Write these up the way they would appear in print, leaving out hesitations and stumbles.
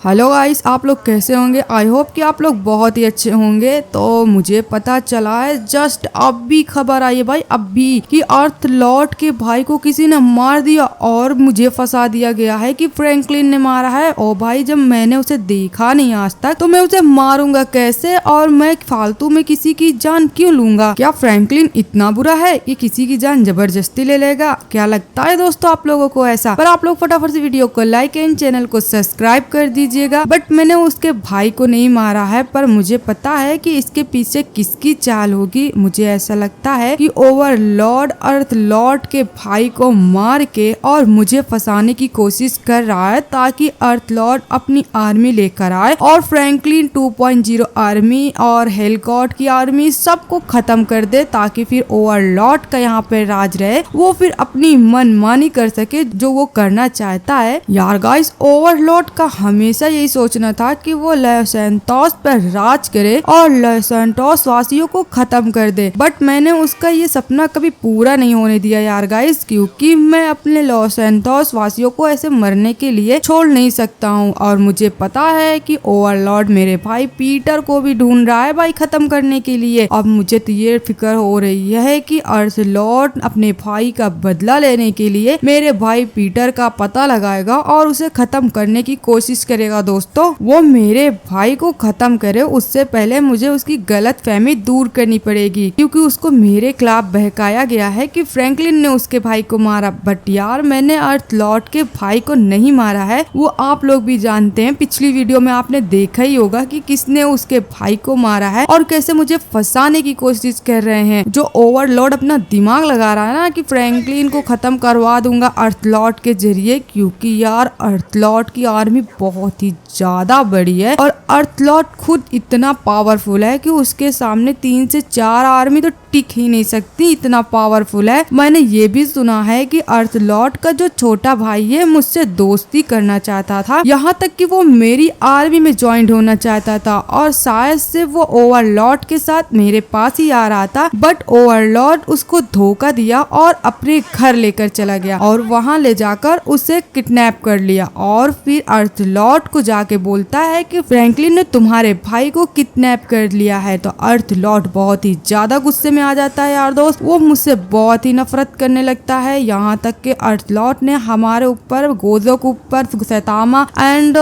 Hello guys, आप लोग कैसे होंगे। आई होप कि आप लोग बहुत ही अच्छे होंगे। तो मुझे पता चला है जस्ट अभी खबर आई है भाई अभी कि अर्थ लॉर्ड के भाई को किसी ने मार दिया और मुझे फंसा दिया गया है कि फ्रैंकलिन ने मारा है। ओ भाई, जब मैंने उसे देखा नहीं आज तक तो मैं उसे मारूंगा कैसे और मैं फालतू में किसी की जान क्यों लूंगा। क्या फ्रैंकलिन इतना बुरा है कि किसी की जान जबरदस्ती ले लेगा? क्या लगता है दोस्तों आप लोगों को ऐसा? पर आप लोग फटाफट से वीडियो को लाइक एंड चैनल को सब्सक्राइब कर दीजिए। बट मैंने उसके भाई को नहीं मारा है, पर मुझे पता है कि इसके पीछे किसकी चाल होगी। मुझे ऐसा लगता है कि ओवरलॉर्ड अर्थ लॉर्ड के भाई को मार के और मुझे फंसाने की कोशिश कर रहा है ताकि अर्थ लॉर्ड अपनी आर्मी लेकर आए और फ्रैंकलिन 2.0 आर्मी और हेल गॉड की आर्मी सबको खत्म कर दे, ताकि फिर ओवरलॉर्ड का यहाँ पे राज रहे, वो फिर अपनी मनमानी कर सके जो वो करना चाहता है। यार गाइस, ओवरलॉर्ड का हमेशा यही सोचना था कि वो लॉस सैंटोस पर राज करे और लॉस सैंटोस वासियों को खत्म कर दे। बट मैंने उसका ये सपना कभी पूरा नहीं होने दिया यार गाइस, क्योंकि मैं अपने लॉस सैंटोस वासियों को ऐसे मरने के लिए छोड़ नहीं सकता हूँ। और मुझे पता है कि ओवरलॉर्ड मेरे भाई पीटर को भी ढूंढ रहा है भाई खत्म करने के लिए। अब मुझे तो ये फिक्र हो रही है कि अर्थ लॉर्ड अपने भाई का बदला लेने के लिए मेरे भाई पीटर का पता लगाएगा और उसे खत्म करने की कोशिश करेगा। दोस्तों, वो मेरे भाई को खत्म करे उससे पहले मुझे उसकी गलत फहमी दूर करनी पड़ेगी, क्योंकि उसको मेरे खिलाफ बहकाया गया है कि फ्रैंकलिन ने उसके भाई को मारा। बट यार, मैंने अर्थ लॉर्ड के भाई को नहीं मारा है, वो आप लोग भी जानते हैं। पिछली वीडियो में आपने देखा ही होगा कि किसने उसके भाई को मारा है और कैसे मुझे फंसाने की कोशिश कर रहे हैं। जो ओवरलॉर्ड अपना दिमाग लगा रहा है ना कि फ्रैंकलिन को खत्म करवा दूंगा अर्थ लॉर्ड के जरिए, क्योंकि यार अर्थ लॉर्ड की आर्मी बहुत ही ज्यादा बड़ी है और अर्थ लॉर्ड खुद इतना पावरफुल है कि उसके सामने 3 से 4 आर्मी तो टिक ही नहीं सकती, इतना पावरफुल है। मैंने ये भी सुना है कि अर्थ लॉर्ड का जो छोटा भाई है मुझसे दोस्ती करना चाहता था, यहाँ तक कि वो मेरी आर्मी में ज्वाइन होना चाहता था और शायद से वो ओवरलॉर्ड के साथ मेरे पास ही आ रहा था। बट ओवरलॉर्ड उसको धोखा दिया और अपने घर लेकर चला गया और वहाँ ले जाकर उसे किडनैप कर लिया और फिर अर्थ लॉर्ड को जाके बोलता है कि फ्रैंकलिन ने तुम्हारे भाई को किडनैप कर लिया है। तो अर्थ लॉर्ड बहुत ही ज्यादा गुस्से में आ जाता है यार दोस्त, वो मुझसे बहुत ही नफरत करने लगता है। यहाँ तक कि अर्थ लॉर्ड ने हमारे ऊपर, गोजो के ऊपर, सैतामा एंड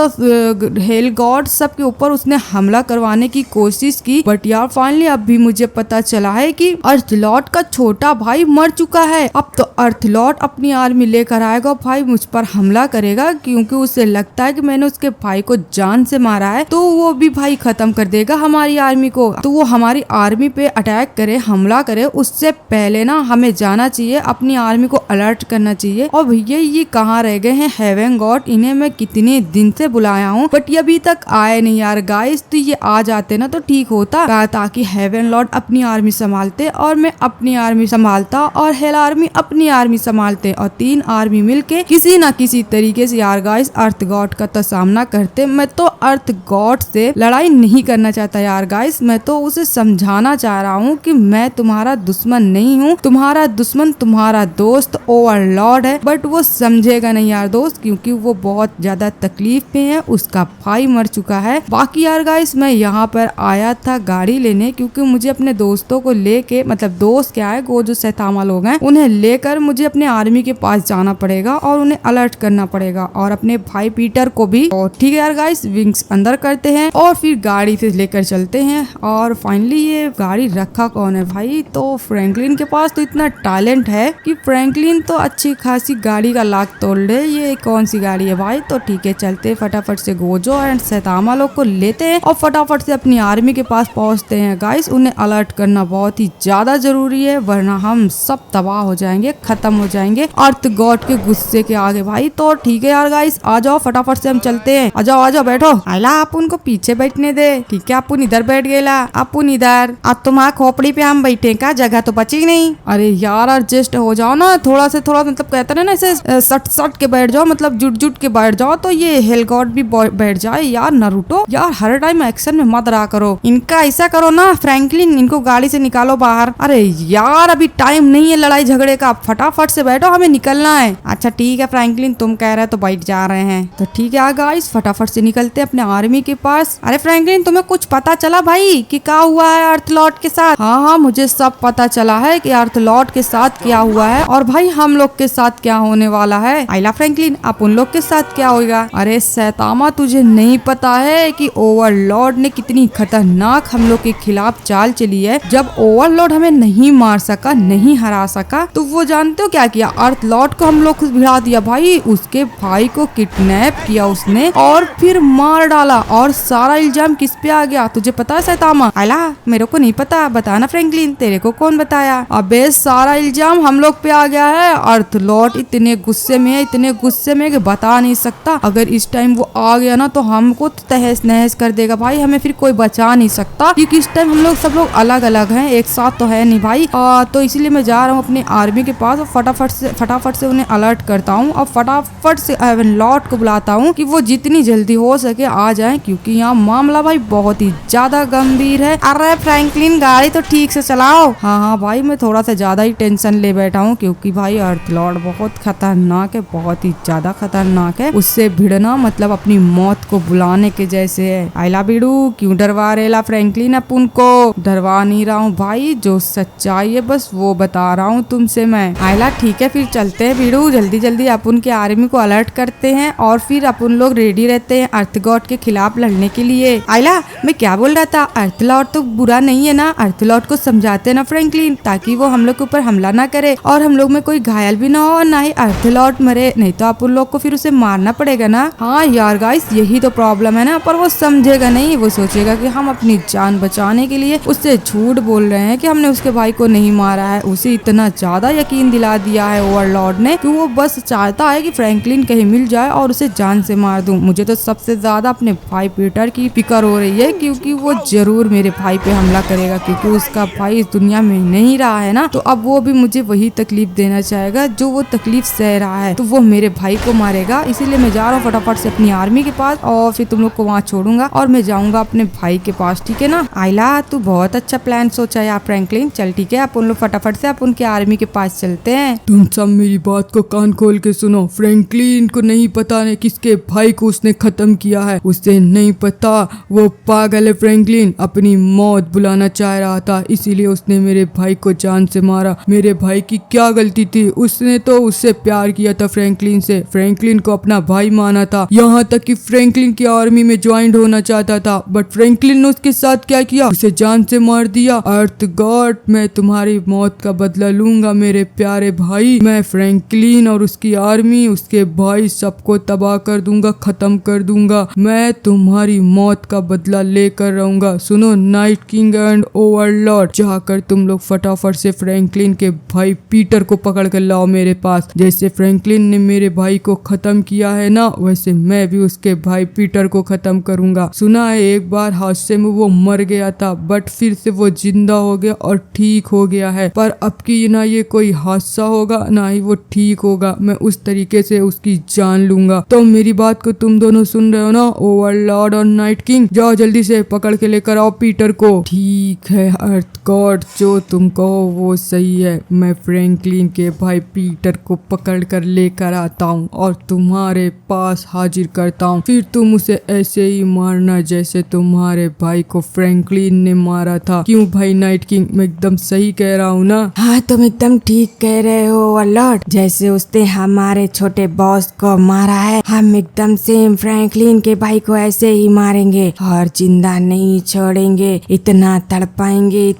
हेल गॉड सब के ऊपर उसने हमला करवाने की कोशिश की। बट यार फाइनली अब भी मुझे पता चला है कि अर्थ लॉर्ड का छोटा भाई मर चुका है। अब तो अर्थ लॉर्ड अपनी आर्मी लेकर आएगा भाई, मुझ पर हमला करेगा, क्योंकि उसे लगता है कि मैंने उसके भाई को जान से मारा है, तो वो भी भाई खत्म कर देगा हमारी आर्मी को। तो वो हमारी आर्मी पे अटैक करे, हमला करे, उससे पहले ना हमें जाना चाहिए, अपनी आर्मी को अलर्ट करना चाहिए। और भैया ये कहाँ रह गए हैं हेवन गॉड? इन्हें मैं कितने दिन से बुलाया हूँ बट ये अभी तक आए नहीं यार गाइस। तो ये आ जाते ना तो ठीक होता, ताकि हेवन लॉर्ड अपनी आर्मी संभालते और मैं अपनी आर्मी संभालता और हेल आर्मी अपनी आर्मी संभालते और 3 आर्मी मिलके किसी ना किसी तरीके से यार गाइस अर्थ गॉड का तो सामना करते। मैं तो अर्थ गॉड से लड़ाई नहीं करना चाहता यार गाइस, मैं तो उसे समझाना चाह रहा हूँ कि मैं तुम्हारा दुश्मन नहीं हूँ, तुम्हारा दुश्मन तुम्हारा दोस्त ओवरलॉर्ड है। बट वो समझेगा नहीं यार दोस्त, क्योंकि वो बहुत ज्यादा तकलीफ में है, उसका भाई मर चुका है। बाकी यार गाइस, मैं यहाँ पर आया था गाड़ी लेने, क्योंकि मुझे अपने दोस्तों को लेके, मतलब दोस्त क्या है, वो जो सैतामा लोग हैं उन्हें लेकर मुझे अपने आर्मी के पास जाना पड़ेगा और उन्हें अलर्ट करना पड़ेगा और अपने भाई पीटर को भी। और ठीक है यार गाइस, विंग्स अंदर करते हैं और फिर गाड़ी से लेकर चलते हैं। और फाइनली ये गाड़ी रखा कौन है भाई? तो फ्रैंकलिन के पास तो इतना टैलेंट है कि फ्रैंकलिन तो अच्छी खासी गाड़ी का लाख तोड़ ले। ये कौन सी गाड़ी है भाई? तो ठीक है, चलते फटाफट से गोजो एंड सैतामा लोग को लेते हैं और फटाफट से अपनी आर्मी के पास पहुंचते हैं गाइस। उन्हें अलर्ट करना बहुत ही ज्यादा जरूरी है, वरना हम सब तबाह हो जाएंगे, खत्म हो जाएंगे अर्थ गॉड के गुस्से के आगे भाई। तो ठीक है यार गाइस, आ जाओ फटाफट से हम चलते हैं। आ जाओ बैठो। आइला आप उनको पीछे बैठने दे, ठीक है? आप इधर बैठ गेला, आप इधर, अब तुम्हारा खोपड़ी पे हम बैठ बैठे का, जगह तो बची नहीं। अरे यार एडजस्ट हो जाओ ना, थोड़ा से थोड़ा, मतलब कहते हैं ना ऐसे सट सट के बैठ जाओ, मतलब जुट जुट के बैठ जाओ तो ये हेल गॉड भी बैठ जाए। यार नारुतो यार हर टाइम एक्शन में मत रहा करो, इनका ऐसा करो ना फ्रैंकलिन, इनको गाड़ी से निकालो बाहर। अरे यार अभी टाइम नहीं है लड़ाई झगड़े का, फटाफट से बैठो, हमें निकलना है। अच्छा ठीक है फ्रैंकलिन, तुम कह रहे हो तो बैठ जा रहे हैं, तो ठीक है गाइस फटाफट से निकलते अपने आर्मी के पास। अरे फ्रैंकलिन तुम्हें कुछ पता चला भाई कि क्या हुआ है अर्थलॉर्ड के साथ? हाँ हाँ मुझे सब पता चला है कि अर्थलॉर्ड के साथ क्या हुआ है, और भाई हम लोग के साथ क्या होने वाला है। आइला फ्रैंकलिन आप उन लोग के साथ क्या होगा? अरे सैतामा तुझे नहीं पता है कि ओवरलॉर्ड ने कितनी खतरनाक हम लोग के खिलाफ चाल चली है। जब ओवरलॉर्ड हमें नहीं मार सका, नहीं हरा सका, तो वो जानते हो क्या किया? अर्थलॉर्ड को हम लोग भिड़ा दिया भाई, उसके भाई को किडनैप किया उसने और फिर मार डाला, और सारा इल्जाम किस पे आ गया तुझे पता है सैतामा? आइला मेरे को नहीं पता, बताना फ्रैंकलिन तेरे को कौन बताया? अबे सारा इल्जाम हम लोग पे आ गया है। अर्थलॉर्ड इतने गुस्से में है, इतने गुस्से में कि बता नहीं सकता। अगर इस टाइम वो आ गया ना तो हमको तहस नहस कर देगा भाई, हमें फिर कोई बचा नहीं सकता, क्योंकि इस टाइम हम लोग सब लोग अलग अलग हैं, एक साथ तो है नहीं भाई। तो इसीलिए मैं जा रहा हूँ अपनी आर्मी के पास और फटाफट से उन्हें अलर्ट करता हूँ और फटाफट से एवनलॉर्ड को बुलाता हूँ कि वो जितनी जल्दी हो सके आ जाए, क्योंकि यहाँ मामला भाई बहुत ही ज्यादा गंभीर है। अरे फ्रैंकलिन गाड़ी तो ठीक से चलाओ। हाँ हाँ भाई मैं थोड़ा सा ज्यादा ही टेंशन ले बैठा हूँ, क्योंकि भाई अर्थलॉर्ड बहुत खतरनाक है, बहुत ही ज्यादा खतरनाक है। उससे भिड़ना मतलब अपनी मौत को बुलाने के जैसे है। आइला बीड़ू क्यों डरवा रेला फ्रैंकलिन? अपन को डरवा नहीं रहा हूँ भाई, जो सच्चाई है बस वो बता रहा हूँ तुमसे मैं। आइला ठीक है फिर चलते हैं बीड़ू, जल्दी जल्दी अपन के आर्मी को अलर्ट करते हैं और फिर अपन लोग रेडी रहते हैं अर्थ गॉड के खिलाफ लड़ने के लिए। आइला मैं क्या बोल रहा था, अर्थलॉर्ड तो बुरा नहीं है ना, अर्थलॉर्ड को समझाते ना फ्रैंकलिन, ताकि वो हम लोग के ऊपर हमला ना करे और हम लोग में कोई घायल भी ना हो और ना ही अर्थलॉर्ड मरे, नहीं तो अपन लोग को फिर उसे मारना पड़ेगा ना। हाँ यार गाइस यही तो प्रॉब्लम है ना, पर वो समझेगा नहीं, वो सोचेगा कि हम अपनी जान बचाने के लिए उससे झूठ बोल रहे हैं कि हमने उसके भाई को नहीं मारा है। उसे इतना ज्यादा यकीन दिला दिया है ओवरलॉर्ड ने कि वो बस चाहता है कि फ्रैंकलिन कहीं मिल जाए और उसे जान से मार दूं। मुझे तो सबसे ज्यादा अपने भाई पीटर की फिक्र हो रही है, क्योंकि वो जरूर मेरे भाई पे हमला करेगा, क्योंकि उसका भाई इस दुनिया में नहीं रहा है ना, तो अब वो भी मुझे वही तकलीफ देना चाहेगा जो वो तकलीफ सह रहा है, तो वो मेरे भाई को मारेगा। इसीलिए मैं जा रहा हूँ फटाफट से अपनी आर्मी के पास और फिर तुम लोग को वहाँ छोड़ूंगा और मैं जाऊंगा अपने भाई के पास, ठीक है ना? आइला तू बहुत अच्छा प्लान सोचा यार फ्रैंकलिन, चल ठीक है अपन लोग फटाफट से अपन के आर्मी के पास चलते हैं। तुम सब मेरी बात को कान खोल के सुनो, फ्रैंकलिन को नहीं पता ने किसके भाई को उसने खत्म किया है, उसे नहीं पता, वो पागल है। फ्रैंकलिन अपनी मौत बुलाना चाह रहा था, इसीलिए उसने मेरे भाई को जान से मारा। मेरे भाई की क्या गलती थी, उसने तो उससे प्यार किया था फ्रैंकलिन से, फ्रैंकलिन को अपना भाई माना था, यहाँ तक कि फ्रैंकलिन की आर्मी में ज्वाइन होना चाहता था, बट फ्रैंकलिन ने उसके साथ क्या किया, उसे जान से मार दिया। अर्थ गॉड मैं तुम्हारी मौत का बदला लूंगा मेरे प्यारे भाई, मैं फ्रैंकलिन और उसकी आर्मी, उसके भाई सबको तबाह कर दूंगा, खत्म कर दूंगा, मैं तुम्हारी मौत का बदला लेकर रहूंगा। सुनो नाइट किंग एंड ओवरलॉर्ड, जाकर तुम लोग फटाफट से फ्रैंकलिन के भाई पीटर को पकड़ कर लाओ मेरे पास। जैसे फ्रैंकलिन ने मेरे भाई को खत्म किया है ना, वैसे मैं भी उसके भाई पीटर को खत्म करूंगा। सुना है एक बार हादसे में वो मर गया था, बट फिर से वो जिंदा हो गया और ठीक हो गया है, पर अब की ना ये कोई हादसा होगा ना ही वो ठीक होगा, मैं उस तरीके से उसकी जान लूंगा। तो मेरी बात को तुम दोनों सुन रहे हो ना, ओवरलॉर्ड और नाइट किंग, जाओ जल्दी से पकड़ के लेकर आओ पीटर को। ठीक है अर्थ गॉड, जो तुम कहो वो सही है, मैं फ्रैंकलिन के भाई पीटर को पकड़ कर लेकर आता हूँ और तुम्हारे पास हाजिर करता हूँ, फिर तुम उसे ऐसे ही मारना जैसे तुम्हारे भाई को फ्रैंकलिन ने मारा था। क्यों भाई नाइट किंग, मैं एकदम सही कह रहा हूँ ना? हाँ तुम एकदम ठीक कह रहे हो ओवरलॉर्ड, जैसे उसने हमारे छोटे बॉस को मारा है, हम एकदम सेम फ्रैंकलिन के भाई को ऐसे ही मारेंगे और जिंदा नहीं छोड़ेंगे, इतना तड़पाएंगे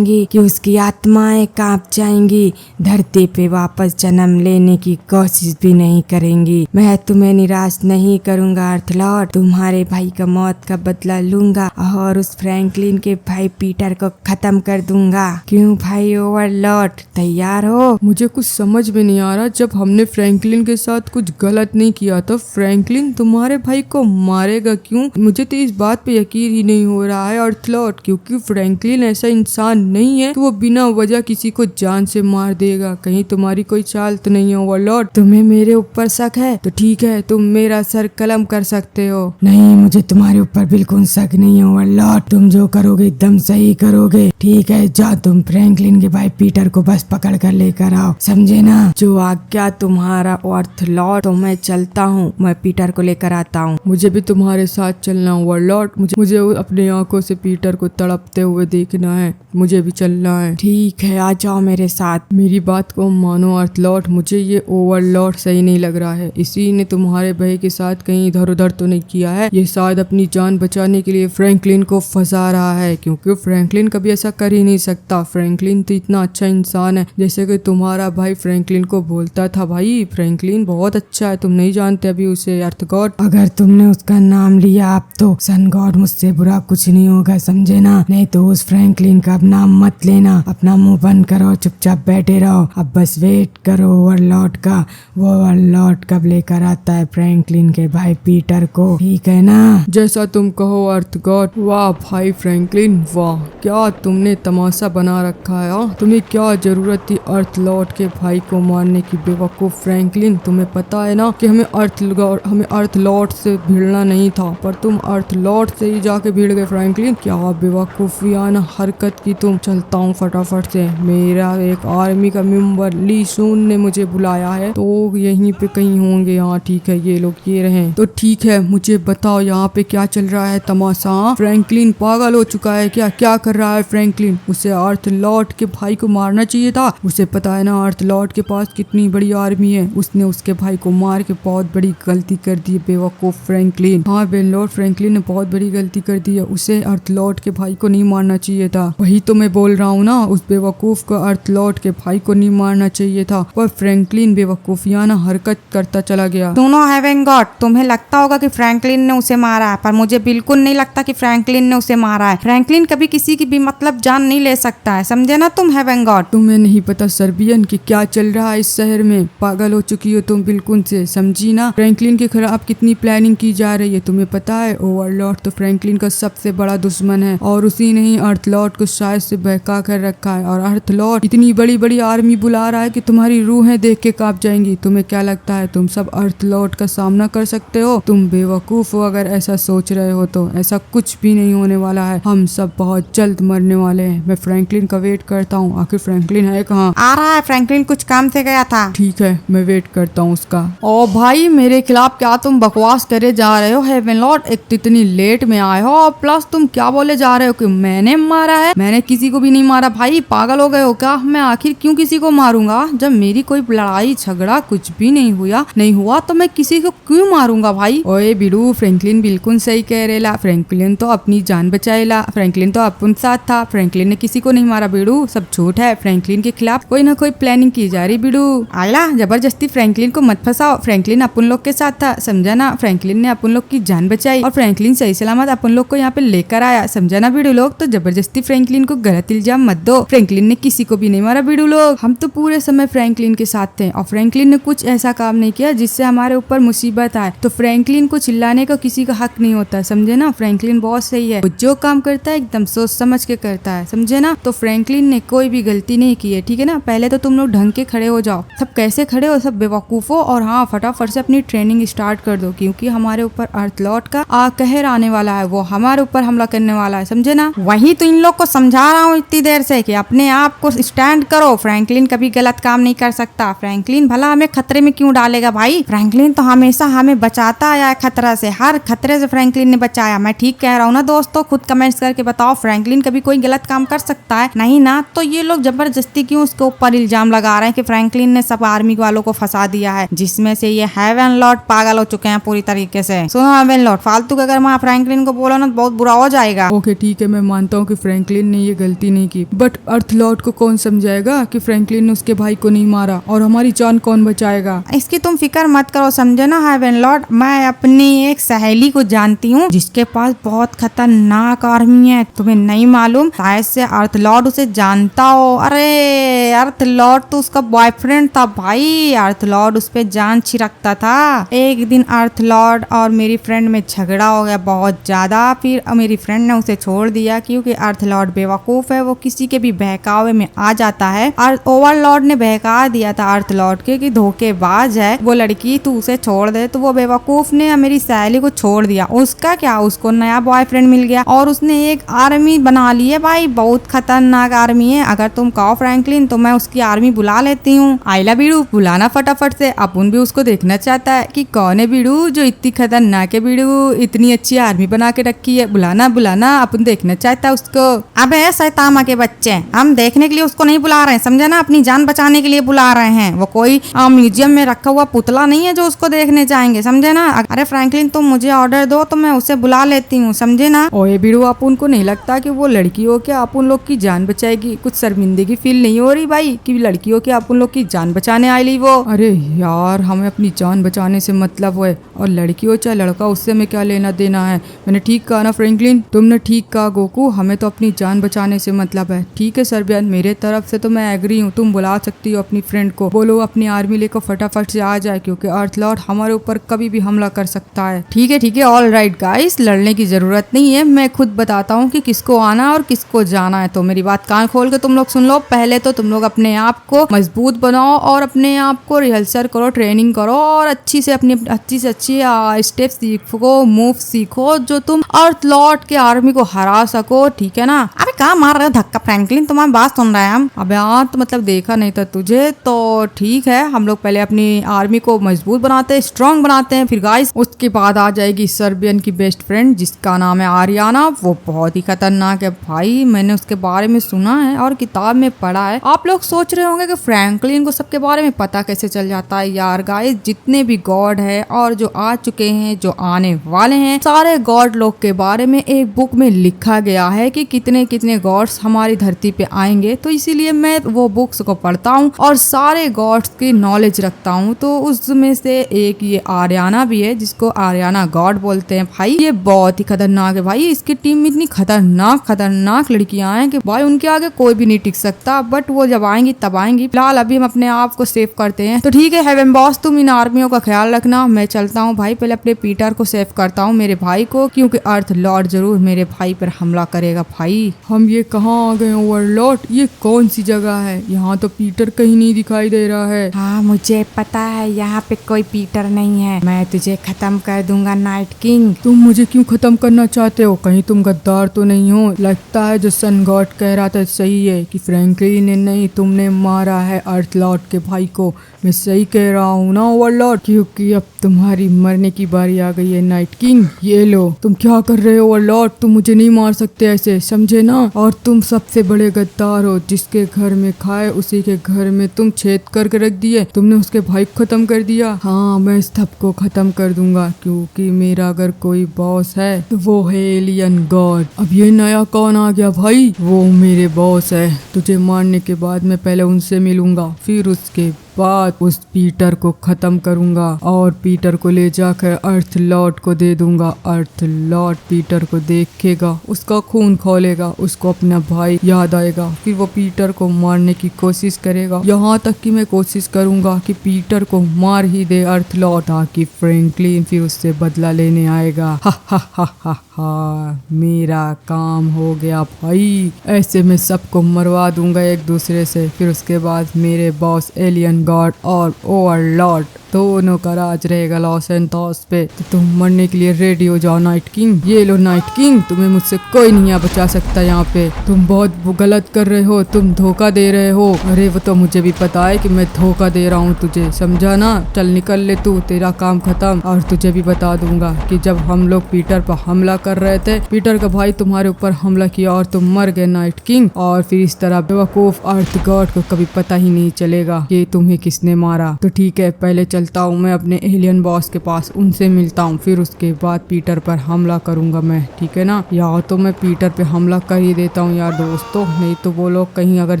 कि उसकी आत्माएं कांप जाएंगी, धरती पे वापस जन्म लेने की कोशिश भी नहीं करेंगी। मैं तुम्हें निराश नहीं करूंगा अर्थलॉर्ड, तुम्हारे भाई का मौत का बदला लूंगा और उस फ्रैंकलिन के भाई पीटर को खत्म कर दूंगा। क्यों भाई ओवरलॉर्ड, तैयार हो? मुझे कुछ समझ में नहीं आ रहा, जब हमने फ्रैंकलिन के साथ कुछ गलत नहीं किया तो फ्रैंकलिन तुम्हारे भाई को मारेगा क्यों? मुझे तो इस बात पे यकीन ही नहीं हो रहा है अर्थलॉर्ड, क्योंकि फ्रैंकलिन ऐसा ऐसा इंसान नहीं है कि वो बिना वजह किसी को जान से मार देगा। कहीं तुम्हारी कोई चाल तो नहीं है ओवरलॉर्ड? तुम्हें मेरे ऊपर शक है? तो ठीक है, तुम मेरा सर कलम कर सकते हो। नहीं, मुझे तुम्हारे ऊपर बिल्कुल शक नहीं है ओवरलॉर्ड। तुम जो करोगे एकदम सही करोगे। ठीक है, जा तुम फ्रैंकलिन के भाई पीटर को बस पकड़ कर लेकर आओ, समझे ना? जो आज्ञा तुम्हारा अर्थलॉर्ड। तो मैं चलता हूँ, मैं पीटर को लेकर आता हूँ। मुझे भी तुम्हारे साथ चलना ओवरलॉर्ड। मुझे अपनी आंखों से पीटर को तड़पते हुए देखना है। मुझे भी चलना है। ठीक है, आ जाओ मेरे साथ। मेरी बात को मानो अर्थलॉर्ड, मुझे ये ओवरलॉर्ड सही नहीं लग रहा है। इसी ने तुम्हारे भाई के साथ कहीं इधर उधर तो नहीं किया है? ये शायद अपनी जान बचाने के लिए फ्रैंकलिन को फंसा रहा है, क्योंकि फ्रैंकलिन कभी ऐसा कर ही नहीं सकता। फ्रैंकलिन तो इतना अच्छा इंसान है, जैसे कि तुम्हारा भाई फ्रैंकलिन को बोलता था, भाई फ्रैंकलिन बहुत अच्छा है, तुम नहीं जानते अभी उसे अर्थ गॉड। अगर तुमने उसका नाम लिया अब तो सन गॉड मुझसे बुरा कुछ नहीं होगा, समझे ना? नहीं तो उस फ्रैंकलिन का नाम मत लेना। अपना मुंह बंद करो, चुपचाप बैठे रहो। अब बस वेट करो ओवरलॉर्ड का। वो ओवरलॉर्ड कब लेकर आता है फ्रैंकलिन के भाई पीटर को, ठीक है ना? जैसा तुम कहो अर्थ गॉड। वाह भाई फ्रैंकलिन, वाह क्या तुमने तमाशा बना रखा है। तुम्हें क्या जरूरत थी अर्थ लॉर्ड के भाई को मारने की, बेवकूफ फ्रैंकलिन। तुम्हें पता है ना कि हमें अर्थ लॉर्ड से भिड़ना नहीं था, पर तुम अर्थ लॉर्ड से ही जाके भिड़ गए फ्रैंकलिन। क्या बेवकूफियाना हरकत की तुम। चलता हूँ फटाफट से। मेरा एक आर्मी का मेंबर ली सून ने मुझे बुलाया है, तो यहीं पे कहीं होंगे। हाँ ठीक है, ये लोग ये रहे। तो ठीक है, मुझे बताओ यहाँ पे क्या चल रहा है तमाशा? फ्रैंकलिन पागल हो चुका है क्या? क्या कर रहा है फ्रैंकलिन? उसे अर्थ लॉर्ड के भाई को मारना चाहिए था। उसे पता है ना अर्थ लॉर्ड के पास कितनी बड़ी आर्मी है। उसने उसके भाई को मार के बहुत बड़ी गलती कर दी, बेवकूफ फ्रैंकलिन। हाँ बेनलॉर्ड, फ्रैंकलिन ने बहुत बड़ी गलती कर दी है। उसे अर्थ लॉर्ड के भाई को नहीं मारना चाहिए था। वही तो मैं बोल रहा हूँ ना, उस बेवकूफ को अर्थ लॉर्ड के भाई को नहीं मारना चाहिए था, पर फ्रैंकलिन बेवकूफियाना हरकत करता चला गया। सुनो हेवन गॉड, तुम्हें लगता होगा कि फ्रैंकलिन ने उसे मारा है, पर मुझे बिल्कुल नहीं लगता कि फ्रैंकलिन ने उसे मारा है। फ्रैंकलिन कभी किसी की भी मतलब जान नहीं ले सकता है, समझे ना तुम हेवन गॉड? तुम्हें नहीं पता सर्बियन कि क्या चल रहा है इस शहर में? पागल हो चुकी हो तुम बिल्कुल से, समझी ना? फ्रैंकलिन के खिलाफ कितनी प्लानिंग की जा रही है, तुम्हें पता है? ओवरलॉर्ड तो फ्रैंकलिन का सबसे बड़ा दुश्मन है, और उसी ने ही अर्थलॉर्ड को शायद से बहका कर रखा है। और अर्थलॉर्ड इतनी बड़ी बड़ी आर्मी बुला रहा है कि तुम्हारी रूहें देख के कांप जाएंगी। तुम्हें क्या लगता है तुम सब अर्थलॉर्ड का सामना कर सकते हो? तुम बेवकूफ हो अगर ऐसा सोच रहे हो तो। ऐसा कुछ भी नहीं होने वाला है, हम सब बहुत जल्द मरने वाले हैं। मैं फ्रैंकलिन का वेट करता हूँ, आखिर फ्रैंकलिन है कहाँ? आ रहा है, फ्रैंकलिन कुछ काम से गया था। ठीक है, मैं वेट करता हूँ उसका। ओ भाई, मेरे खिलाफ क्या तुम बकवास करे जा रहे हो हेवन लॉर्ड? एक तो इतनी लेट में आए हो, और प्लस तुम क्या बोले जा रहे हो कि मैंने मारा है? मैंने किसी को भी नहीं मारा भाई, पागल हो गए हो क्या? मैं आखिर क्यों किसी को मारूंगा? जब मेरी कोई लड़ाई झगड़ा कुछ भी नहीं हुआ तो मैं किसी को क्यों मारूंगा भाई? ओए बिडू, फ्रैंकलिन बिल्कुल सही कह रहे ला। फ्रैंकलिन तो अपनी जान बचाएला। फ्रैंकलिन तो अपन साथ था, फ्रैंकलिन ने किसी को नहीं मारा बिडू, सब झूठ है। फ्रैंकलिन के खिलाफ कोई ना कोई प्लानिंग की जा रही बिडू। आयला, जबरदस्ती फ्रैंकलिन को मत फंसाओ। फ्रैंकलिन अपन लोग के साथ था, समझा ना? फ्रैंकलिन ने अपन लोग की जान बचाई, और फ्रैंकलिन सही सलामत अपन लोग को यहाँ पे लेकर आया, समझा ना बिडू लोग? तो जबरदस्ती फ्रैंकलिन को गलत इल्जाम मत दो। फ्रैंकलिन ने किसी को भी नहीं मारा बिडू लोग। हम तो पूरे समय फ्रैंकलिन के साथ थे, और फ्रैंकलिन ने कुछ ऐसा काम नहीं किया जिससे हमारे ऊपर मुसीबत आए। तो फ्रैंकलिन को चिल्लाने का किसी का हक नहीं होता, समझे ना? फ्रैंकलिन बहुत सही है, वो जो काम करता है एकदम सोच समझ के करता है, समझे ना? तो फ्रैंकलिन ने कोई भी गलती नहीं की है, ठीक है ना? पहले तो तुम लोग ढंग के खड़े हो जाओ। सब कैसे खड़े हो, सब बेवकूफो। और हाँ, फटाफट से अपनी ट्रेनिंग स्टार्ट कर दो, क्योंकि हमारे ऊपर अर्थलॉर्ड का कहर आने वाला है, वो हमारे ऊपर हमला करने वाला है, समझे ना? वही तो इन लोग को समझा रहा हूँ इतनी देर से कि अपने आप को स्टैंड करो। फ्रैंकलिन कभी गलत काम नहीं कर सकता। फ्रैंकलिन भला हमें खतरे में क्यों डालेगा भाई? फ्रैंकलिन तो हमेशा हमें बचाता आया है खतरा से, हर खतरे से फ्रैंकलिन ने बचाया। मैं ठीक कह रहा हूँ ना दोस्तों? खुद कमेंट्स करके बताओ, फ्रैंकलिन कभी कोई गलत काम कर सकता है? नहीं ना? तो ये लोग जबरदस्ती क्यों उसके ऊपर इल्जाम लगा रहे हैं कि फ्रैंकलिन ने सब आर्मी वालों को फंसा दिया है, जिसमें से ये हेवन लॉर्ड पागल हो चुके हैं पूरी तरीके से। सुनो हेवन लॉर्ड, फालतू अगर मैं फ्रैंकलिन को बोलो ना बहुत बुरा हो जाएगा। ओके ठीक है, मैं मानता हूँ कि फ्रैंकलिन ने ये गलती नहीं की, बट अर्थलॉर्ड को कौन समझाएगा कि फ्रैंकलिन ने उसके भाई को नहीं मारा, और हमारी जान कौन बचाएगा? इसकी तुम फिक्र मत करो, समझे ना हेवन लॉर्ड? मैं अपनी एक सहेली को जानती हूँ जिसके पास बहुत खतरनाक आर्मी है। तुम्हें नहीं मालूम? शायद से अर्थलॉर्ड उसे जानता हो। अरे अर्थलॉर्ड तो उसका बॉयफ्रेंड था भाई। अर्थलॉर्ड उस पे जान छिड़कता था। एक दिन अर्थलॉर्ड और मेरी फ्रेंड में झगड़ा हो गया बहुत ज्यादा, फिर मेरी फ्रेंड ने उसे छोड़ दिया, क्योंकि अर्थलॉर्ड लॉर्ड बेवकूफ है, वो किसी के भी बहकावे में आ जाता है। और ओवरलॉर्ड ने बहका दिया था अर्थ लॉर्ड के कि धोखेबाज है वो लड़की, तू उसे छोड़ दे। तो वो बेवकूफ ने मेरी सहेली को छोड़ दिया। उसका क्या, उसको नया बॉयफ्रेंड मिल गया और उसने एक आर्मी बना ली है भाई, बहुत खतरनाक आर्मी है। अगर तुम कहो फ्रैंकलिन तो मैं उसकी आर्मी बुला लेती हूँ। आइला बीड़ू, बुलाना फटाफट से, अपन भी उसको देखना चाहता है कि कौन है बीड़ू जो इतनी खतरनाक है। बीड़ू इतनी अच्छी आर्मी बना के रखी है, बुलाना बुलाना, अपन देखना चाहता है उसको। अबे शैतामा के बच्चे, हम देखने के लिए उसको नहीं बुला रहे हैं, समझे ना, अपनी जान बचाने के लिए बुला रहे हैं। वो कोई म्यूजियम में रखा हुआ पुतला नहीं है जो उसको देखने जाएंगे, समझे ना। अरे फ्रैंकलिन तुम मुझे ऑर्डर दो तो मैं उसे बुला लेती हूँ, समझे ना। ओए बीड़ू, अपन को नहीं लगता कि वो लड़की हो के अपन लोग की जान बचाएगी? कुछ शर्मिंदगी फील नहीं हो रही भाई कि लड़की हो के अपन लोग की जान बचाने आई ली वो? अरे यार, हमें अपनी जान बचाने से मतलब है, और लड़की हो चाहे लड़का, उससे हमें क्या लेना देना है। मैंने ठीक कहा ना फ्रैंकलिन? तुमने ठीक कहा गोकू, हमें तो अपनी जान बचाने से मतलब है। ठीक है सर्बियन, मेरे तरफ से तो मैं एग्री हूँ। तुम बुला सकती हो अपनी फ्रेंड को, बोलो अपनी आर्मी लेकर फटाफट से आ जाए, क्योंकि अर्थ लॉर्ड हमारे ऊपर कभी भी हमला कर सकता है। ठीक है, ऑल राइट गाइस, लड़ने की जरूरत नहीं है, मैं खुद बताता हूँ कि किसको आना और किसको जाना है। तो मेरी बात कान खोल के तुम लोग सुन लो। पहले तो तुम लोग अपने आप को मजबूत बनाओ और अपने आप को रिहर्सल करो, ट्रेनिंग करो और अच्छी से अच्छी स्टेप सीखो, मूव सीखो जो तुम अर्थ लॉर्ड के आर्मी को हरा सको, ठीक है ना। अबे कहाँ मार रहे हो धक्का फ्रैंकलिन, तुम्हारी बात सुन रहे हैं हम। अबे हाँ, तो मतलब देखा नहीं था तुझे, तो ठीक है, हम लोग पहले अपनी आर्मी को मजबूत बनाते हैं, स्ट्रांग बनाते हैं, फिर गाइस उसके बाद आ जाएगी सर्बियन की बेस्ट फ्रेंड जिसका नाम है आरियाना। वो बहुत ही खतरनाक है भाई, मैंने उसके बारे में सुना है और किताब में पढ़ा है। आप लोग सोच रहे होंगे कि फ्रैंकलिन को सबके बारे में पता कैसे चल जाता है। यार गाइस, जितने भी गॉड है और जो आ चुके हैं, जो आने वाले हैं, सारे गॉड लोग के बारे में एक बुक में लिखा गया है कि कितने कितने गॉड्स हमारी धरती पे आएंगे। तो इसीलिए मैं वो बुक्स को पढ़ता हूँ और सारे गॉड्स की नॉलेज रखता हूँ। तो उसमें से एक ये आरियाना भी है, जिसको आरियाना गॉड बोलते हैं। भाई ये बहुत ही खतरनाक है भाई, इसकी टीम में इतनी खतरनाक लड़कियां हैं कि भाई उनके आगे कोई भी नहीं टिक सकता। बट वो जब आएंगी तब आएंगी, फिलहाल अभी हम अपने आप को सेव करते हैं। तो ठीक है हेवन बॉस, तुम इन आर्मियों का ख्याल रखना, मैं चलता हूँ भाई। पहले अपने पीटर को सेव करता हूँ, मेरे भाई को, क्योंकि अर्थ लॉर्ड जरूर मेरे भाई पर हमला करेगा। भाई हम ये कहाँ आ गए ओवरलॉर्ड? ये कौन सी जगह है? यहाँ तो पीटर कहीं नहीं दिखाई दे रहा है। हाँ मुझे पता है, यहाँ पे कोई पीटर नहीं है, मैं तुझे खत्म कर दूंगा नाइट किंग। तुम मुझे क्यों खत्म करना चाहते हो? कहीं तुम गद्दार तो नहीं हो? लगता है जो सन गॉड कह रहा था सही है कि फ्रैंकलिन ने नहीं, तुमने मारा है अर्थ लॉर्ड के भाई को। मैं सही कह रहा हूँ ना ओवरलॉर्ड? क्योंकि अब तुम्हारी मरने की बारी आ गई है नाइट किंग। ये लो, तुम क्या कर रहे हो ओवरलॉर्ड? तुम मुझे नहीं मार सकते ऐसे, समझे ना। और तुम सबसे बड़े गद्दार हो, जिसके घर में खाए उसी के घर में तुम छेद करके रख दिए। तुमने उसके भाई को खत्म कर दिया। हाँ, मैं सबको खत्म कर दूंगा, क्योंकि मेरा अगर कोई बॉस है तो वो है एलियन गॉड। अब ये नया कौन आ गया भाई? वो मेरे बॉस है। तुझे मारने के बाद मैं पहले उनसे मिलूंगा, फिर उसके बाद उस पीटर को खत्म करूंगा और पीटर को ले जाकर अर्थ लॉर्ड को दे दूंगा। अर्थ लॉर्ड पीटर को देखेगा, उसका खून खोलेगा, उसको अपना भाई याद आएगा, फिर वो पीटर को मारने की कोशिश करेगा। यहाँ तक कि मैं कोशिश करूंगा कि पीटर को मार ही दे अर्थ लॉर्ड, ताकि फ्रैंकलिन फिर उससे बदला लेने आएगा। हा हा हा हा हा, मेरा काम हो गया भाई। ऐसे मैं सबको मरवा दूंगा एक दूसरे से, फिर उसके बाद मेरे बॉस एलियन गॉड और ओवरलॉर्ड दोनों का राज रहेगा लॉस एंथोस पे। तो तुम मरने के लिए रेडी हो जाओ नाइट किंग। ये लो नाइट किंग, तुम्हें मुझसे कोई नहीं बचा सकता यहाँ पे। तुम बहुत गलत कर रहे हो, तुम धोखा दे रहे हो। अरे वो तो मुझे भी पता है कि मैं धोखा दे रहा हूँ तुझे, समझा ना। चल निकल ले तू, तेरा काम खत्म। और तुझे भी बता दूंगा कि जब हम लोग पीटर पर हमला कर रहे थे, पीटर का भाई तुम्हारे ऊपर हमला किया और तुम मर गए नाइट किंग। और फिर इस तरह बेवकूफ अर्थ गॉड को कभी पता ही नहीं चलेगा कि तुम्हें किसने मारा। तो ठीक है, पहले चलता हूँ मैं अपने एलियन बॉस के पास, उनसे मिलता हूँ, फिर उसके बाद पीटर पर हमला करूंगा मैं, ठीक है ना। या तो मैं पीटर पे हमला कर ही देता हूँ यार दोस्तों, नहीं तो वो लोग कहीं अगर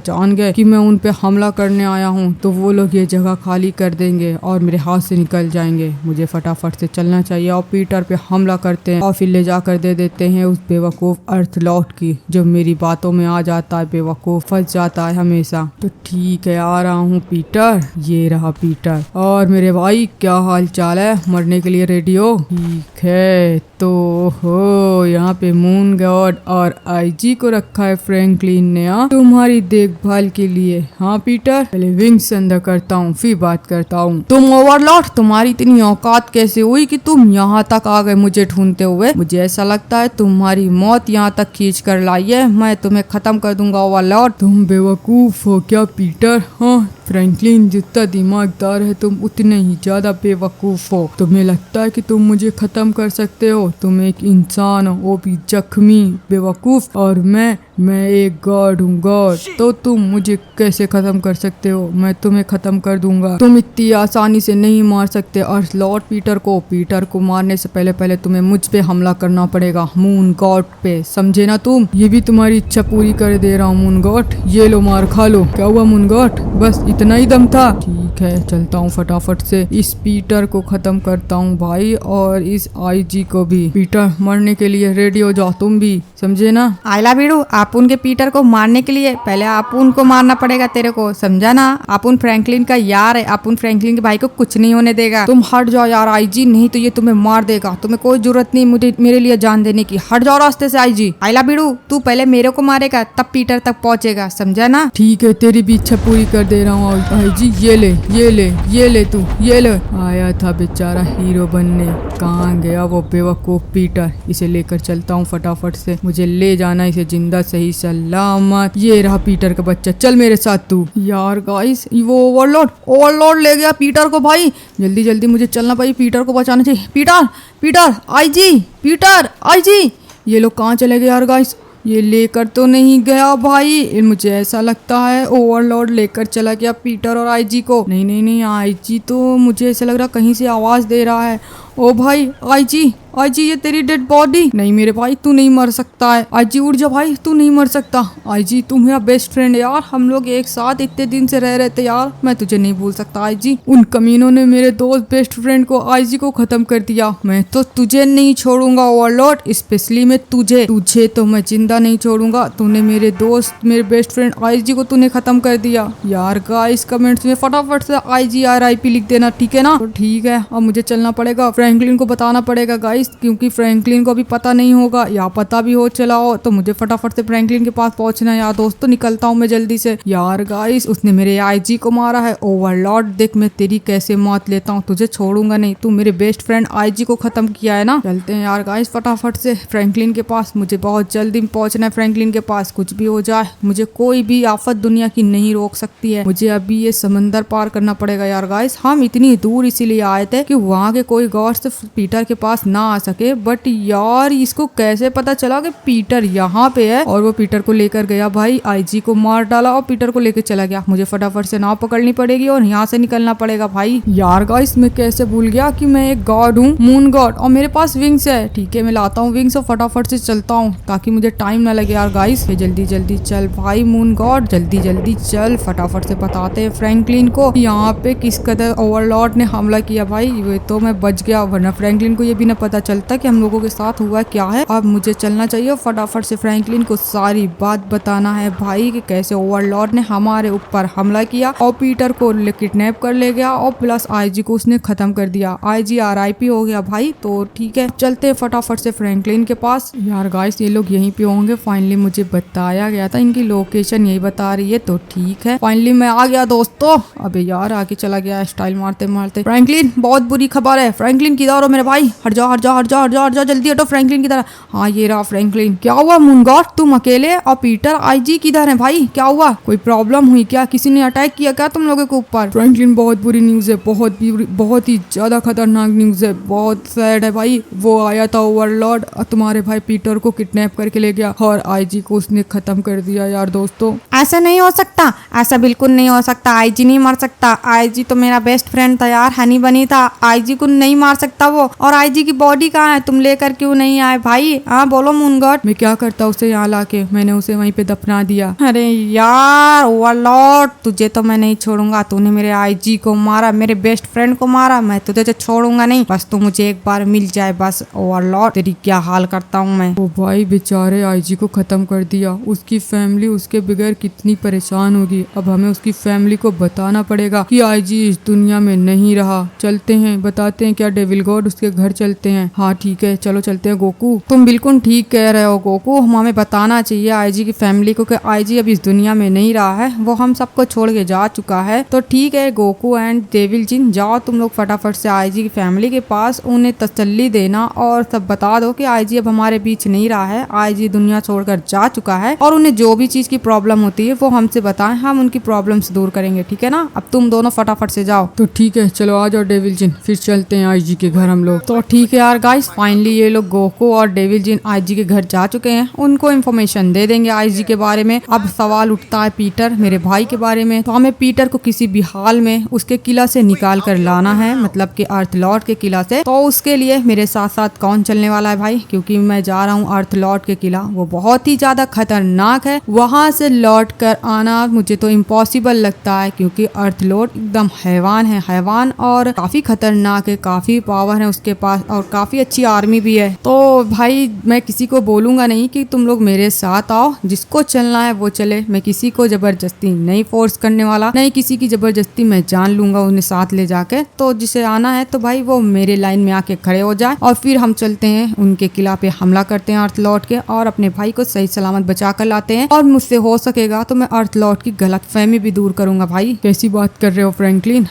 जान गए कि मैं उन पे हमला करने आया हूँ तो वो लोग ये जगह खाली कर देंगे और मेरे हाथ से निकल जाएंगे। मुझे फटाफट से चलना चाहिए और पीटर पे हमला करते हैं और फिर ले जाकर दे देते हैं उस बेवकूफ अर्थ लॉर्ड की, जो मेरी बातों में आ जाता है, बेवकूफ फंस जाता है हमेशा। तो ठीक है, आ रहा हूँ पीटर। ये रहा पीटर। और मेरे भाई क्या हाल चाल है? मरने के लिए रेडी हो? ठीक है, तो तो हो यहाँ पे मून गॉड और आईजी को रखा है फ्रैंकलिन ने तुम्हारी देखभाल के लिए। हाँ पीटर, पहले विंग्स अंदर करता हूँ फिर बात करता हूँ। तुम ओवरलॉर्ड, तुम्हारी इतनी औकात कैसे हुई कि तुम यहाँ तक आ गए मुझे ढूंढते हुए? मुझे ऐसा लगता है तुम्हारी मौत यहाँ तक खींच कर लाई है। मैं तुम्हें खत्म कर दूंगा ओवरलॉर्ड। तुम बेवकूफ हो क्या पीटर? हाँ फ्रैंकलिन जितना दिमागदार है तुम उतने ही ज्यादा बेवकूफ हो। तुम्हें लगता है कि तुम मुझे खत्म कर सकते हो? तुम एक इंसान हो, वो भी जख्मी बेवकूफ, और मैं एक गॉड हूँ गॉड। तो तुम मुझे कैसे खत्म कर सकते हो? मैं तुम्हें खत्म कर दूंगा। तुम इतनी आसानी से नहीं मार सकते और लॉर्ड पीटर को मारने से पहले तुम्हें मुझ पे हमला करना पड़ेगा, मून गॉड पे, समझे ना तुम? ये भी तुम्हारी इच्छा पूरी कर दे रहा हूँ मून गॉड। ये लो मार खा लो। क्या हुआ मून गॉड? बस इतना ही दम था? ठीक है चलता हूँ फटाफट से इस पीटर को खत्म करता हूँ भाई, और इस आईजी को भी। पीटर मरने के लिए रेडी हो जाओ तुम भी, समझे ना? आयला बीड़ू, आपुन के पीटर को मारने के लिए पहले आपुन को मारना पड़ेगा तेरे को, समझा ना? आपुन फ्रैंकलिन का यार है, आपुन फ्रैंकलिन के भाई को कुछ नहीं होने देगा। तुम हट जाओ यार आईजी, नहीं तो ये तुम्हें मार देगा। तुम्हें कोई जरूरत नहीं मुझे मेरे लिए जान देने की। हट जाओ रास्ते से आईजी। आयला बीड़ू, तू पहले मेरे को मारेगा तब पीटर तक पहुंचेगा, समझा ना? ठीक है तेरी भी इच्छा पूरी कर दे रहा हूँ आईजी। ये ले तू, ये ले। आया था बेचारा हीरो बनने, कहाँ गया वो बेवकूफ पीटर? इसे लेकर चलता हूँ फटाफट से, मुझे ले जाना इसे जिंदा सही सलामत। ये रहा पीटर का बच्चा, चल मेरे साथ तू। यार गाइस, वो ओवरलॉर्ड ले गया पीटर को भाई। जल्दी मुझे चलना भाई, पीटर को बचाना चाहिए। पीटर आईजी, ये लोग कहाँ चले गए यार गाइस? ये लेकर तो नहीं गया भाई, मुझे ऐसा लगता है ओवरलॉर्ड लेकर चला गया पीटर और आईजी को। नहीं आईजी तो मुझे ऐसा लग रहा कहीं से आवाज दे रहा है। ओ भाई आईजी ये तेरी डेड बॉडी। नहीं मेरे भाई, तू नहीं मर सकता है। आईजी उठ जा भाई, तू नहीं मर सकता। आईजी तू मेरा बेस्ट फ्रेंड यार, हम लोग एक साथ इतने दिन से रह रहे थे यार, मैं तुझे नहीं भूल सकता आईजी। उन कमीनों ने मेरे दोस्त बेस्ट फ्रेंड को आईजी को खत्म कर दिया। मैं तो तुझे नहीं छोड़ूंगा ओवरलॉर्ड, स्पेशली मैं तुझे तो मैं जिंदा नहीं छोड़ूंगा। तूने मेरे दोस्त, मेरे बेस्ट फ्रेंड आईजी को तूने खत्म कर दिया। यार गाइस कमेंट्स में फटाफट से आईजी RIP लिख देना, ठीक है ना? तो ठीक है, अब मुझे चलना पड़ेगा, फ्रैंकलिन को बताना पड़ेगा गाइस, क्योंकि फ्रैंकलिन को अभी पता नहीं होगा, या पता भी हो चला हो तो मुझे फटाफट से फ्रैंकलिन के पास पहुंचना है यार दोस्तों। निकलता हूँ मैं जल्दी से। यार गाइस उसने मेरे आईजी को मारा है। ओवरलॉर्ड देख मैं तेरी कैसे मौत लेता हूँ, तुझे छोड़ूंगा नहीं। तू मेरे बेस्ट फ्रेंड आईजी को खत्म किया है ना। चलते हैं यार गाइस फटाफट से फ्रैंकलिन के पास, मुझे बहुत जल्दी पहुंचना है फ्रैंकलिन के पास। कुछ भी हो जाए मुझे कोई भी आफत दुनिया की नहीं रोक सकती है। मुझे अभी ये समंदर पार करना पड़ेगा यार गाइस। हम इतनी दूर इसीलिए आए थे कि वहाँ के कोई गॉड से पीटर के पास ना आ सके, बट यार इसको कैसे पता चला कि पीटर यहाँ पे है? और वो पीटर को लेकर गया भाई, आईजी को मार डाला और पीटर को लेकर चला गया। मुझे फटाफट से नाव पकड़नी पड़ेगी और यहाँ से निकलना पड़ेगा भाई। यार गाइस मैं कैसे भूल गया कि मैं एक गॉड हूँ, मून गॉड, और मेरे पास विंग्स है। ठीक है मैं लाता हूँ विंग्स और फटाफट से चलता हूँ ताकि मुझे टाइम ना लगे यार गाइस। जल्दी चल भाई मून गॉड, जल्दी चल, फटाफट से बताते हैं फ्रैंकलिन को यहाँ पे किस कदर ओवरलॉर्ड ने हमला किया भाई। ये तो मैं बच गया, वरना फ्रैंकलिन को ये भी ना पता चलता कि हम लोगों के साथ हुआ क्या है। अब मुझे चलना चाहिए, फटाफट से फ्रैंकलिन को सारी बात बताना है भाई कि कैसे ओवरलॉर्ड ने हमारे ऊपर हमला किया और पीटर को किडनैप कर ले गया और प्लस आईजी को उसने खत्म कर दिया। आईजी RIP हो गया भाई। तो ठीक है चलते हैं फटाफट से फ्रैंकलिन के पास। यार गाइस ये लोग यहीं पे होंगे, फाइनली मुझे बताया गया था इनकी लोकेशन यही बता रही है, तो ठीक है फाइनली मैं आ गया दोस्तों। अबे यार आगे चला गया स्टाइल मारते मारते। फ्रैंकलिन बहुत बुरी खबर है। फ्रैंकलिन किधर हो मेरे भाई? हट जाओ जल्दी हटो फ्रैंकलिन की तरह। हाँ ये रहा फ्रैंकलिन। क्या हुआ मून गॉड, तुम अकेले और पीटर आईजी किधर है भाई? क्या हुआ, कोई प्रॉब्लम हुई क्या? किसी ने अटैक किया क्या तुम लोगों के ऊपर? फ्रैंकलिन बहुत बुरी न्यूज है, बहुत ही ज्यादा खतरनाक न्यूज है, बहुत सैड है भाई। वो आया था ओवरलॉर्ड और तुम्हारे भाई पीटर को किडनैप करके ले गया और आईजी को उसने खत्म कर दिया यार दोस्तों। ऐसा नहीं हो सकता, ऐसा बिल्कुल नहीं हो सकता। आईजी नहीं मर सकता। आईजी तो मेरा बेस्ट फ्रेंड था यार, हनी बनी था। आईजी को नहीं मार सकता वो। और आईजी की बॉडी कहाँ है? तुम लेकर क्यों नहीं आए भाई? हाँ बोलो मून गॉड। मैं क्या करता उसे यहाँ लाके, मैंने उसे वहीं पे दफना दिया। अरे यार ओवरलॉर्ड तुझे तो मैं नहीं छोड़ूंगा। तूने मेरे आईजी को मारा, मेरे बेस्ट फ्रेंड को मारा, मैं तुझे छोड़ूंगा नहीं। बस तू मुझे एक बार मिल जाए बस ओवरलॉर्ड, तेरी क्या हाल करता हूँ मैं। वो भाई बेचारे आईजी को खत्म कर दिया, उसकी फैमिली उसके बगैर कितनी परेशान होगी। अब हमें उसकी फैमिली को बताना पड़ेगा कि आईजी इस दुनिया में नहीं रहा। चलते हैं बताते हैं क्या डेविल गॉड उसके घर चलते हैं। हैं। हाँ ठीक है, चलो चलते हैं गोकू। तुम बिल्कुल ठीक कह रहे हो गोकू, हमें बताना चाहिए आईजी की फैमिली को कि आईजी अब इस दुनिया में नहीं रहा है, वो हम सबको छोड़ के जा चुका है। तो ठीक है गोकू एंड डेविल जिन, जाओ तुम लोग फटाफट से आईजी की फैमिली के पास, उन्हें तसल्ली देना और सब बता दो कि आईजी अब हमारे बीच नहीं रहा है, आईजी दुनिया छोड़कर जा चुका है और उन्हें जो भी चीज की प्रॉब्लम होती है वो हमसे बताएं, हम उनकी प्रॉब्लम्स दूर करेंगे। ठीक है ना, अब तुम दोनों फटाफट से जाओ। तो ठीक है, चलो आ जाओ डेविल जिन, फिर चलते हैं आईजी के घर हम लोग। तो ठीक है यार गाइस, फाइनली ये लोग गोकू और डेविल जिन आईजी के घर जा चुके हैं, उनको इन्फॉर्मेशन दे देंगे आईजी के बारे में। अब सवाल उठता है पीटर मेरे भाई के बारे में, तो हमें पीटर को किसी भी हाल में उसके किला से निकाल कर लाना है, मतलब कि अर्थ लॉर्ड के किला से। तो उसके लिए मेरे साथ साथ कौन चलने वाला है भाई, क्योंकि मैं जा रहा हूँ अर्थ लॉर्ड के किला, वो बहुत ही ज्यादा खतरनाक है, वहां से लौट कर आना मुझे तो इम्पॉसिबल लगता है, क्योंकि अर्थ लॉर्ड एकदम हैवान है, हैवान और काफी खतरनाक है, काफी पावर है उसके पास और काफी अच्छी आर्मी भी है। तो भाई मैं किसी को बोलूंगा नहीं कि तुम लोग मेरे साथ आओ, जिसको चलना है वो चले, मैं किसी को जबरदस्ती नहीं फोर्स करने वाला, नहीं किसी की जबरदस्ती मैं जान लूंगा उन्हें साथ ले जाके। तो जिसे आना है तो भाई वो मेरे लाइन में आके खड़े हो जाए और फिर हम चलते हैं उनके किला पे, हमला करते हैं अर्थ लॉर्ड के और अपने भाई को सही सलामत बचा कर लाते हैं। और मुझसे हो सकेगा तो मैं अर्थ लॉर्ड की गलतफहमी भी दूर करूंगा। भाई कैसी बात कर रहे हो फ्रैंकलिन,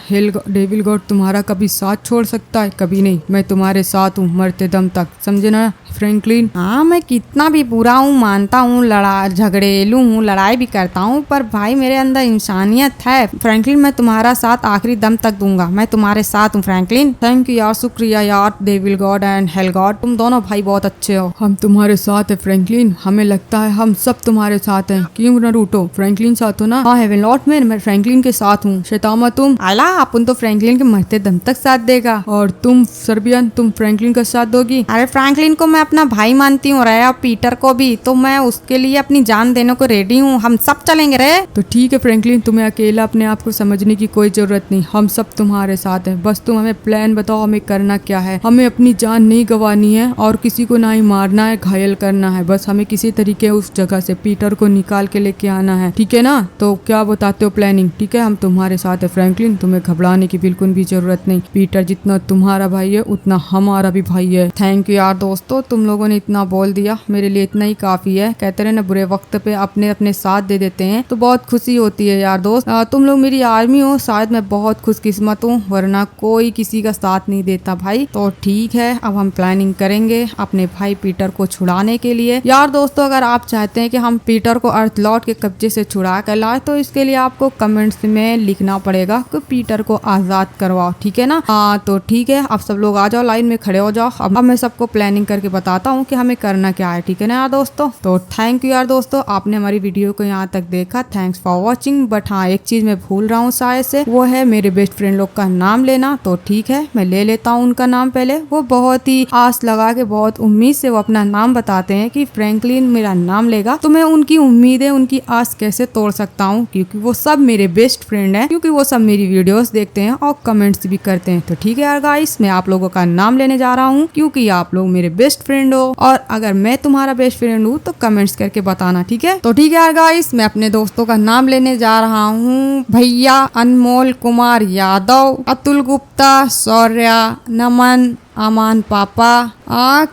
डेविल गॉड तुम्हारा कभी साथ छोड़ सकता है? कभी नहीं, मैं तुम्हारे साथ हूँ मरते दम तक, समझे ना फ्रैंकलिन? हाँ मैं कितना भी बुरा हूँ, मानता हूँ, झगड़ेलू हूँ, लड़ाई भी करता हूँ, पर भाई मेरे अंदर इंसानियत है फ्रैंकलिन, मैं तुम्हारा साथ आखिरी दम तक दूंगा, मैं तुम्हारे साथ हूँ फ्रैंकलिन। थैंक यू यार, शुक्रिया यार devil God and hell God, तुम दोनों भाई बहुत अच्छे हो। हम तुम्हारे साथ है फ्रैंकलिन, हमें लगता है हम सब तुम्हारे साथ हैं। क्यों नरूटो, फ्रैंकलिन साथ हो ना? हाँ हेवन लॉर्ड, मैं फ्रैंकलिन के साथ हूँ। शैतामा तुम? आला अपन तो फ्रैंकलिन के मरते दम तक साथ देगा। और तुम सर्बियन, तुम फ्रैंकलिन का साथ दोगी? अरे फ्रैंकलिन को मैं अपना भाई मानती हूँ रे, और पीटर को भी, तो मैं उसके लिए अपनी जान देने को रेडी हूँ, हम सब चलेंगे रे। तो ठीक है फ्रैंकलिन, तुम्हें अकेला अपने आप को समझने की कोई जरूरत नहीं, हम सब तुम्हारे साथ हैं, बस तुम हमें प्लान बताओ हमें करना क्या है। हमें अपनी जान नहीं गंवानी है और किसी को ना ही मारना है, घायल करना है, बस हमें किसी तरीके उस जगह से पीटर को निकाल के लेके आना है, ठीक है ना? तो क्या बताते हो प्लानिंग? ठीक है, हम तुम्हारे साथ है फ्रैंकलिन, तुम्हें घबराने की बिल्कुल भी जरूरत नहीं, पीटर जितना तुम्हारा भाई है उतना हमारा भी भाई है। थैंक यू यार दोस्तों, तुम लोगों ने इतना बोल दिया, मेरे लिए इतना ही काफी है। कहते रहे ना बुरे वक्त पे अपने अपने साथ दे देते हैं, तो बहुत खुशी होती है यार दोस्त। तुम लोग मेरी आर्मी हो, शायद मैं बहुत खुशकिस्मत हूँ, वरना कोई किसी का साथ नहीं देता भाई। तो ठीक है, अब हम प्लानिंग करेंगे अपने भाई पीटर को छुड़ाने के लिए। यार दोस्तों, अगर आप चाहते हैं कि हम पीटर को अर्थ लॉर्ड के कब्जे से छुड़ा कर लाए, तो इसके लिए आपको कमेंट्स में लिखना पड़ेगा कि पीटर को आजाद करवाओ, ठीक है ना? हाँ तो ठीक है, अब सब लोग आ जाओ, लाइन में खड़े हो जाओ। अब मैं सबको प्लानिंग करके बताता हूँ कि हमें करना क्या है, ठीक है ना यार दोस्तों? तो थैंक यू यार दोस्तों, आपने हमारी वीडियो को यहाँ तक देखा, थैंक्स फॉर वॉचिंग। बट हाँ, एक चीज मैं भूल रहा हूँ शायद से, वो है मेरे बेस्ट फ्रेंड लोग का नाम लेना। तो ठीक है, मैं ले लेता हूँ उनका नाम पहले। वो बहुत ही आस लगा के, बहुत उम्मीद से वो अपना नाम बताते हैं कि फ्रैंकलिन मेरा नाम लेगा, तो मैं उनकी उम्मीदें, उनकी आस कैसे तोड़ सकता हूँ, क्योंकि वो सब मेरे बेस्ट फ्रेंड हैं, क्योंकि वो सब मेरी वीडियोस देखते हैं और कमेंट्स भी करते हैं। तो ठीक है यार गाइस, मैं आप लोगों का नाम लेने जा रहा हूँ, क्योंकि आप लोग मेरे बेस्ट फ्रेंड हो, और अगर मैं तुम्हारा बेस्ट फ्रेंड हूँ तो कमेंट्स करके बताना, ठीक है? तो ठीक है यार गाइस, मैं अपने दोस्तों का नाम लेने जा रहा हूँ। भैया अनमोल कुमार यादव, अतुल गुप्ता, शौर्या, नमन, अमान पापा।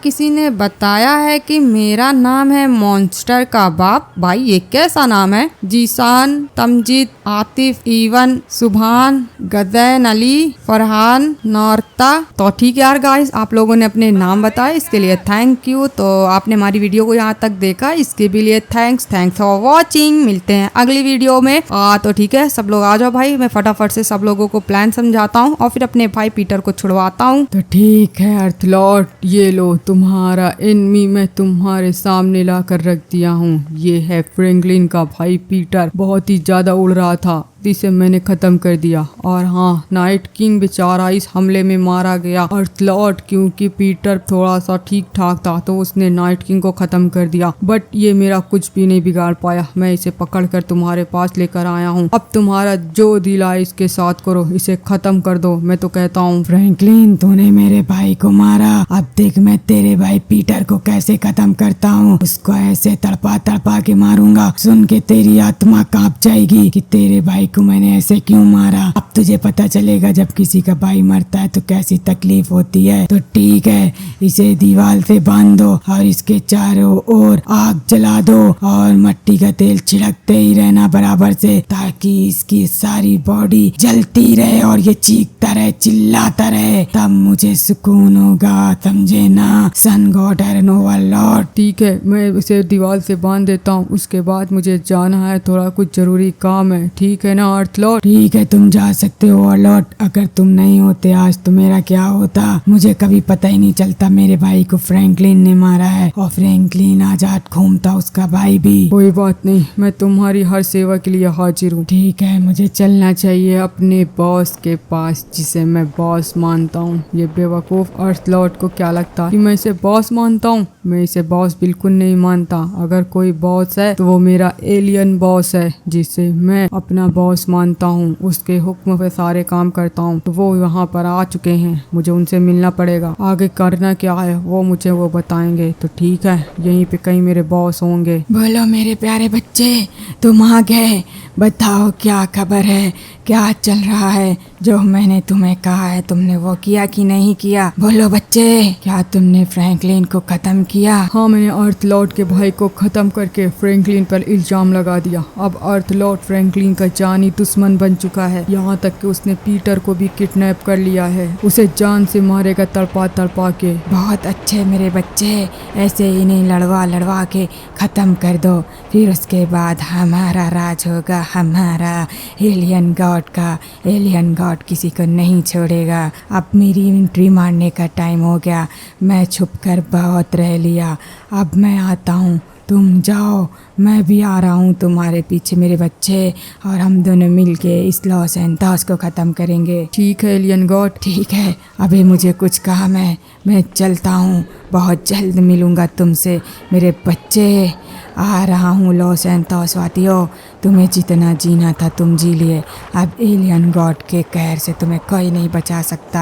किसी ने बताया है कि मेरा नाम है मॉन्स्टर का बाप। भाई ये कैसा नाम है? जीशान, तमजीद, आतिफ, ईवन, सुभान, गजैन अली, फरहान, नौरता। तो ठीक है यार गाइस, आप लोगों ने अपने नाम बताए, इसके लिए थैंक यू। तो आपने हमारी वीडियो को यहाँ तक देखा, इसके भी लिए थैंक्स फॉर वॉचिंग। मिलते हैं अगली वीडियो में। तो ठीक है, सब लोग आ जाओ भाई, मैं फटाफट से सब लोगों को प्लान समझाता हूँ और फिर अपने भाई पीटर को छुड़वाता हूँ। तो ठीक है अर्थ लॉर्ड, ये लो तुम्हारा एनिमी मैं तुम्हारे सामने ला कर रख दिया हूँ। ये है फ्रैंकलिन का भाई पीटर, बहुत ही ज्यादा उड़ रहा था, जिसे मैंने खत्म कर दिया। और हाँ, नाइट किंग बेचारा इस हमले में मारा गया। अर्थ लॉर्ड, क्योंकि पीटर थोड़ा सा ठीक ठाक था तो उसने नाइट किंग को खत्म कर दिया, बट ये मेरा कुछ भी नहीं बिगाड़ पाया। मैं इसे पकड़कर तुम्हारे पास लेकर आया हूँ। अब तुम्हारा जो दिल आए इसके साथ करो, इसे खत्म कर दो। मैं तो कहता हूँ फ्रैंकलिन, तूने मेरे भाई को मारा, अब देख मैं तेरे भाई पीटर को कैसे खत्म करता हूँ। उसको ऐसे तड़पा तड़पा के मारूंगा, सुन के तेरी आत्मा कांप जाएगी कि तेरे भाई को मैंने ऐसे क्यों मारा। अब तुझे पता चलेगा जब किसी का भाई मरता है तो कैसी तकलीफ होती है। तो ठीक है, इसे दीवार से बांध दो और इसके चारों ओर आग जला दो और मिट्टी का तेल छिड़कते ही रहना बराबर से, ताकि इसकी सारी बॉडी जलती रहे और ये चीखता रहे, चिल्लाता रहे। तब मुझे सुकून होगा, समझे ना सन गॉड एंड ओवरलॉर्ड। ठीक है, मैं उसे दीवार से बांध देता हूँ। उसके बाद मुझे जाना है, थोड़ा कुछ जरूरी काम है। ठीक है ना अर्थ लॉर्ड? ठीक है, तुम जा सकते हो ओवरलॉर्ड। अगर तुम नहीं होते आज तो मेरा क्या होता, मुझे कभी पता ही नहीं चलता। मेरे भाई को फ्रैंकलिन ने मारा है और फ्रैंकलिन आजाद घूमता, उसका भाई भी। कोई बात नहीं, मैं तुम्हारी हर सेवा के लिए हाजिर हूँ। ठीक है, मुझे चलना चाहिए अपने बॉस के पास, जिसे मैं बॉस मानता हूँ। ये बेवकूफ अर्थ लॉर्ड को क्या लगता है कि मैं इसे बॉस मानता हूँ? मैं इसे बॉस बिल्कुल नहीं मानता। अगर कोई बॉस है तो वो मेरा एलियन बॉस है, जिसे मैं अपना बॉस मानता हूँ। उसके हुक्म पे सारे काम करता हूँ। तो वो यहाँ पर आ चुके हैं, मुझे उनसे मिलना पड़ेगा। आगे करना क्या है वो मुझे वो बताएंगे। तो ठीक है, यहीं पे कहीं मेरे बॉस होंगे। बोलो मेरे प्यारे बच्चे, तुम आ गए। बताओ क्या खबर है, क्या चल रहा है। जो मैंने तुम्हें कहा है तुमने वो किया कि नहीं किया? बोलो बच्चे, क्या तुमने फ्रैंकलिन को खत्म किया? हाँ, मैंने अर्थ लॉर्ड के भाई को खत्म करके फ्रैंकलिन पर इल्जाम लगा दिया। अब अर्थ लॉर्ड फ्रैंकलिन का जानी दुश्मन बन चुका है। यहाँ तक कि उसने पीटर को भी किडनैप कर लिया है। उसे जान से मारेगा तड़पा तड़पा के। बहुत अच्छे मेरे बच्चे, ऐसे ही इन्हें लड़वा लड़वा के खत्म कर दो। फिर उसके बाद हमारा राज होगा, हमारा एलियन गॉड का। एलियन गॉड किसी को नहीं छोड़ेगा। अब मेरी एंट्री मारने का टाइम हो गया। मैं छुपकर बहुत रह लिया, अब मैं आता हूँ। तुम जाओ, मैं भी आ रहा हूँ तुम्हारे पीछे मेरे बच्चे, और हम दोनों मिलके इस लॉस एंथोस को ख़त्म करेंगे। ठीक है एलियन गॉड। ठीक है, अभी मुझे कुछ काम है, मैं चलता हूँ। बहुत जल्द मिलूँगा तुमसे मेरे बच्चे। आ रहा हूँ लॉस एंथोस वासियों, तुम्हें जितना जीना था तुम जी लिए। अब एलियन गॉड के कहर से तुम्हें कोई नहीं बचा सकता।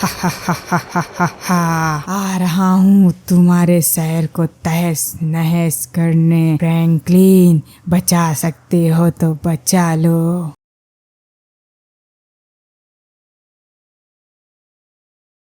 हा हा हा हा हा हा हा। आ रहा हूँ तुम्हारे शहर को तहस नहस करने। फ्रैंकलिन, बचा सकते हो तो बचा लो।